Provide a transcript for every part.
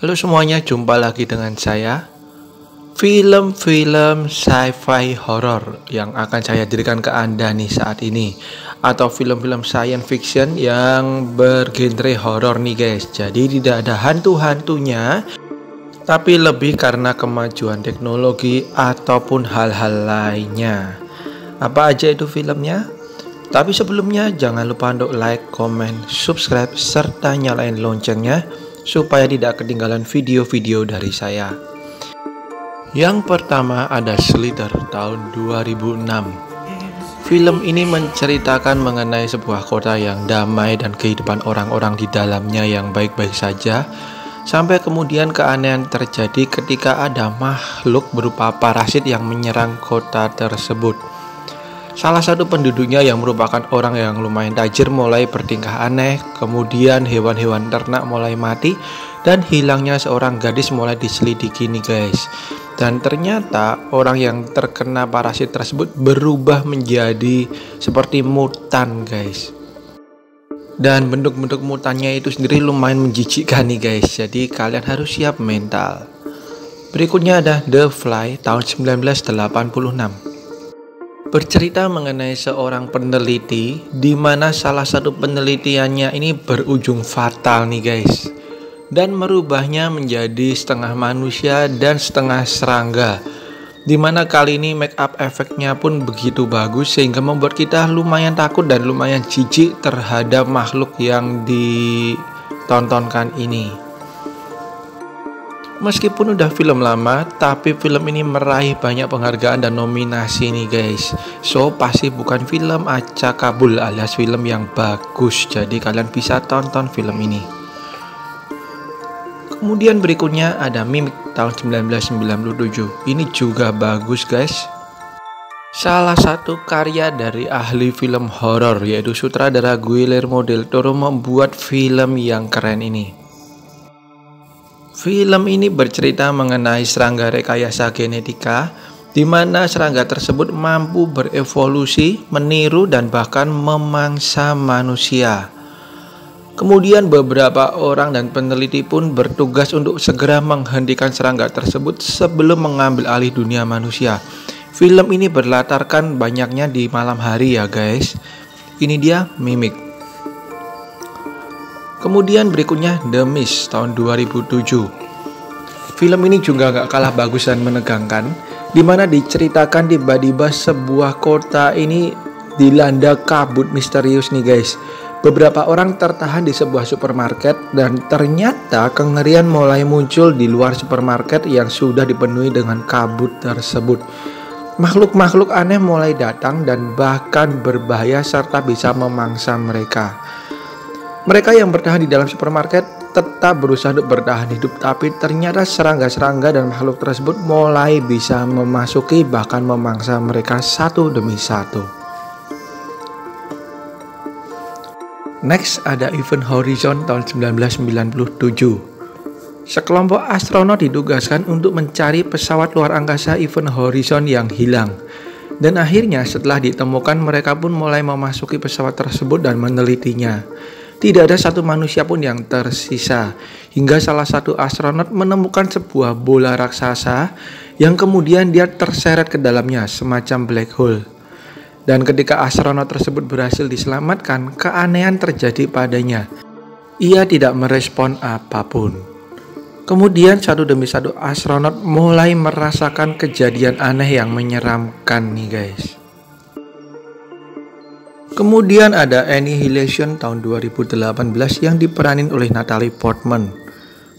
Halo semuanya, jumpa lagi dengan saya. Film-film sci-fi horror yang akan saya hadirkan ke Anda nih saat ini, atau film-film science fiction yang bergenre horror nih guys. Jadi tidak ada hantu-hantunya, tapi lebih karena kemajuan teknologi ataupun hal-hal lainnya. Apa aja itu filmnya? Tapi sebelumnya jangan lupa untuk like, comment, subscribe, serta nyalain loncengnya supaya tidak ketinggalan video-video dari saya. Yang pertama ada Slither tahun 2006. Film ini menceritakan mengenai sebuah kota yang damai dan kehidupan orang-orang di dalamnya yang baik-baik saja, sampai kemudian keanehan terjadi ketika ada makhluk berupa parasit yang menyerang kota tersebut. Salah satu penduduknya yang merupakan orang yang lumayan tajir mulai bertingkah aneh, kemudian hewan-hewan ternak mulai mati, dan hilangnya seorang gadis mulai diselidiki nih guys. Dan ternyata orang yang terkena parasit tersebut berubah menjadi seperti mutan guys. Dan bentuk-bentuk mutannya itu sendiri lumayan menjijikkan nih guys, jadi kalian harus siap mental. Berikutnya ada The Fly tahun 1986. Bercerita mengenai seorang peneliti di mana salah satu penelitiannya ini berujung fatal nih guys, dan merubahnya menjadi setengah manusia dan setengah serangga, di mana kali ini make up efeknya pun begitu bagus sehingga membuat kita lumayan takut dan lumayan jijik terhadap makhluk yang ditontonkan ini. Meskipun udah film lama, tapi film ini meraih banyak penghargaan dan nominasi nih guys. So pasti bukan film acak kabul alias film yang bagus, jadi kalian bisa tonton film ini. Kemudian berikutnya ada Mimic tahun 1997. Ini juga bagus guys. Salah satu karya dari ahli film horor yaitu sutradara Guillermo del Toro membuat film yang keren ini. Film ini bercerita mengenai serangga rekayasa genetika, di mana serangga tersebut mampu berevolusi, meniru, dan bahkan memangsa manusia. Kemudian beberapa orang dan peneliti pun bertugas untuk segera menghentikan serangga tersebut sebelum mengambil alih dunia manusia. Film ini berlatarkan banyaknya di malam hari ya guys. Ini dia Mimic. Kemudian berikutnya The Mist tahun 2007. Film ini juga gak kalah bagus dan menegangkan, di mana diceritakan tiba-tiba sebuah kota ini dilanda kabut misterius nih guys. Beberapa orang tertahan di sebuah supermarket dan ternyata kengerian mulai muncul di luar supermarket yang sudah dipenuhi dengan kabut tersebut. Makhluk-makhluk aneh mulai datang dan bahkan berbahaya serta bisa memangsa mereka. Mereka yang bertahan di dalam supermarket tetap berusaha untuk bertahan hidup, tapi ternyata serangga-serangga dan makhluk tersebut mulai bisa memasuki bahkan memangsa mereka satu demi satu. Next ada Event Horizon tahun 1997. Sekelompok astronot ditugaskan untuk mencari pesawat luar angkasa Event Horizon yang hilang. Dan akhirnya setelah ditemukan mereka pun mulai memasuki pesawat tersebut dan menelitinya. Tidak ada satu manusia pun yang tersisa, hingga salah satu astronot menemukan sebuah bola raksasa yang kemudian dia terseret ke dalamnya semacam black hole. Dan ketika astronot tersebut berhasil diselamatkan, keanehan terjadi padanya. Ia tidak merespon apapun. Kemudian satu demi satu astronot mulai merasakan kejadian aneh yang menyeramkan nih guys. Kemudian ada Annihilation tahun 2018 yang diperanin oleh Natalie Portman.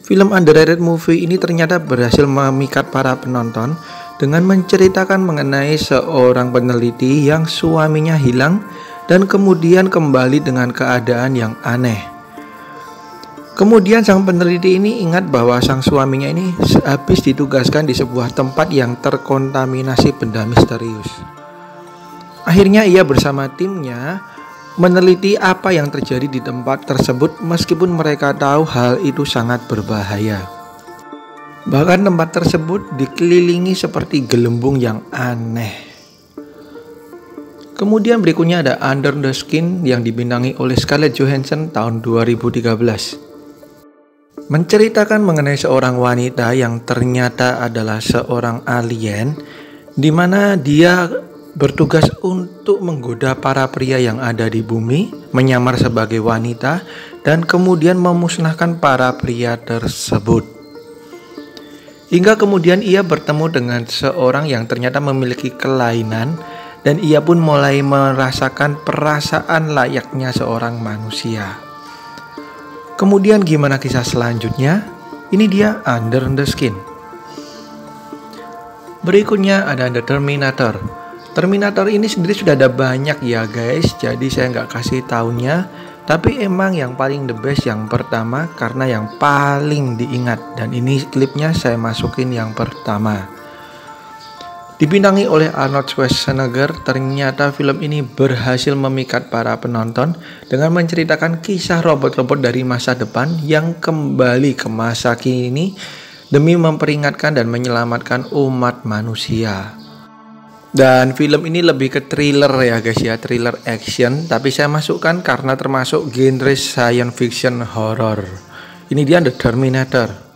Film underrated movie ini ternyata berhasil memikat para penonton dengan menceritakan mengenai seorang peneliti yang suaminya hilang dan kemudian kembali dengan keadaan yang aneh. Kemudian sang peneliti ini ingat bahwa sang suaminya ini habis ditugaskan di sebuah tempat yang terkontaminasi benda misterius. Akhirnya ia bersama timnya meneliti apa yang terjadi di tempat tersebut meskipun mereka tahu hal itu sangat berbahaya. Bahkan tempat tersebut dikelilingi seperti gelembung yang aneh. Kemudian berikutnya ada Under the Skin yang dibintangi oleh Scarlett Johansson tahun 2013. menceritakan mengenai seorang wanita yang ternyata adalah seorang alien, di mana dia bertugas untuk menggoda para pria yang ada di bumi, menyamar sebagai wanita, dan kemudian memusnahkan para pria tersebut. Hingga kemudian ia bertemu dengan seorang yang ternyata memiliki kelainan, dan ia pun mulai merasakan perasaan layaknya seorang manusia. Kemudian gimana kisah selanjutnya? Ini dia Under the Skin. Berikutnya ada The Terminator. Terminator ini sendiri sudah ada banyak ya guys, jadi saya nggak kasih taunya. Tapi emang yang paling the best yang pertama karena yang paling diingat. Dan ini klipnya saya masukin yang pertama. Dibintangi oleh Arnold Schwarzenegger, ternyata film ini berhasil memikat para penonton dengan menceritakan kisah robot-robot dari masa depan yang kembali ke masa kini demi memperingatkan dan menyelamatkan umat manusia. Dan film ini lebih ke thriller ya guys ya, thriller action, tapi saya masukkan karena termasuk genre science fiction horror. Ini dia The Terminator.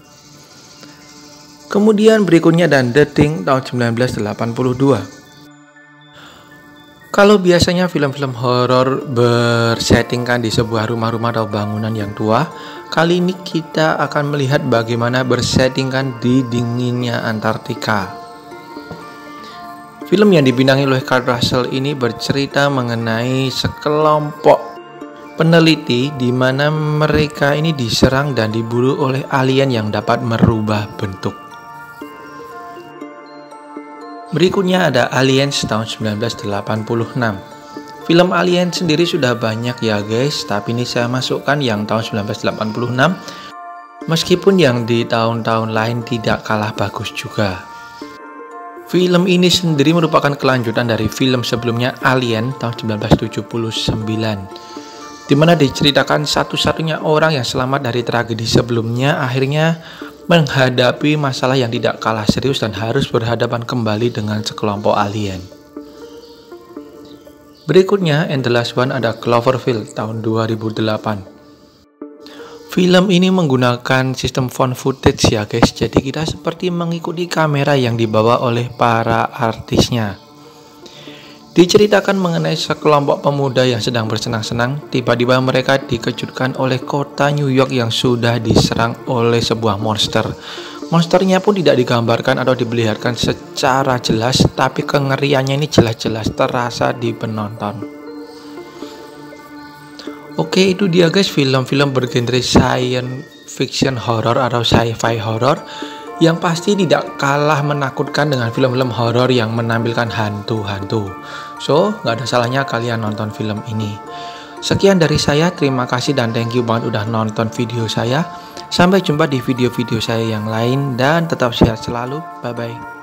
Kemudian berikutnya dan The Thing tahun 1982. Kalau biasanya film-film horor bersettingkan di sebuah rumah-rumah atau bangunan yang tua, kali ini kita akan melihat bagaimana bersettingkan di dinginnya Antartika. Film yang dibintangi oleh Kurt Russell ini bercerita mengenai sekelompok peneliti di mana mereka ini diserang dan diburu oleh alien yang dapat merubah bentuk. Berikutnya ada Aliens tahun 1986. Film Alien sendiri sudah banyak ya guys, tapi ini saya masukkan yang tahun 1986. Meskipun yang di tahun-tahun lain tidak kalah bagus juga. Film ini sendiri merupakan kelanjutan dari film sebelumnya Alien tahun 1979, di mana diceritakan satu-satunya orang yang selamat dari tragedi sebelumnya akhirnya menghadapi masalah yang tidak kalah serius dan harus berhadapan kembali dengan sekelompok alien. Berikutnya, and the last one ada Cloverfield tahun 2008. Film ini menggunakan sistem found footage ya guys, jadi kita seperti mengikuti kamera yang dibawa oleh para artisnya. Diceritakan mengenai sekelompok pemuda yang sedang bersenang-senang, tiba-tiba mereka dikejutkan oleh kota New York yang sudah diserang oleh sebuah monster. Monsternya pun tidak digambarkan atau diperlihatkan secara jelas, tapi kengeriannya ini jelas-jelas terasa di penonton. Oke, itu dia guys film-film bergenre science fiction horror atau sci-fi horror yang pasti tidak kalah menakutkan dengan film-film horror yang menampilkan hantu-hantu. So, nggak ada salahnya kalian nonton film ini. Sekian dari saya, terima kasih dan thank you banget udah nonton video saya. Sampai jumpa di video-video saya yang lain dan tetap sehat selalu. Bye-bye.